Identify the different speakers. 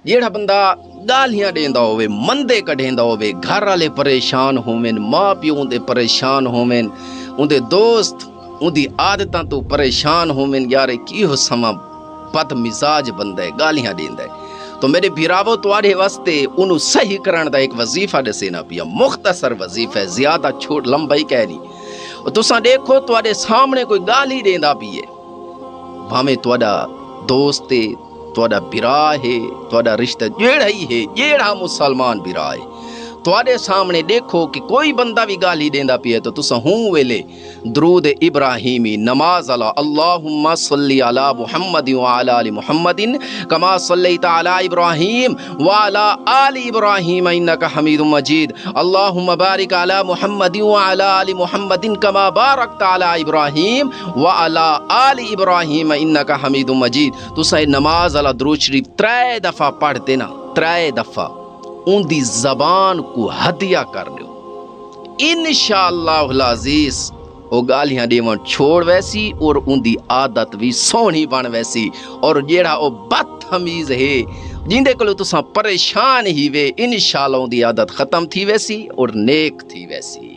Speaker 1: جیڑا بندہ گالیاں دیندا ہوئے مندے کڈھیندا ہوئے گھر والے پریشان ہوویں ماں پیو دے پریشان ہوویں اندے دوست اندی عادتاں تو پریشان ہوویں یار کی ہو سما بد مزاج بندہ ہے گالیاں دیندا ہے تو میرے بھراوو تواڈے واسطے انہوں صحیح کرن دا ایک وظیفہ دسینا پیا مختصر وظیفہ ہے زیادہ چھوٹ لمبائی کہہ نہیں تساں دیکھو تواڈے سامنے کوئی گالی دیندا پیے بھاویں تواڈا دوست ہے تواڈا بھرا ہے تواڈا رشتہ جیڑا ہی ہے جیڑا مسلمان بھرا ہے تواڈے سامنے دیکھو کہ کوئی بندہ بھی گالی دیندا پیا تو تساں ہوں ویلے درود ابراہیمی نماز علی اللہم صلی علی محمد وعلی آل محمد کما صلیت علی ابراہیم وعلی آل ابراہیم انک حمید مجید اللہم بارک علی محمد وعلی آل محمد کما بارکت علی ابراہیم وعلی آل ابراہیم انک حمید مجید تساں نماز علی درود شریف 3 دفعہ پڑھتے نا 3 دفعہ ان دی زبان کو ہدیہ کر دیو انشاءاللہ العزیز او گالیاں دیون چھوڑ ویسی اور ان دی عادت بھی سونی بن ویسی اور جیڑا او بدتمیز ہے جیندے کلو تساں پریشان ہی وے انشاءاللہ ان دی عادت ختم تھی ویسی اور نیک تھی ویسی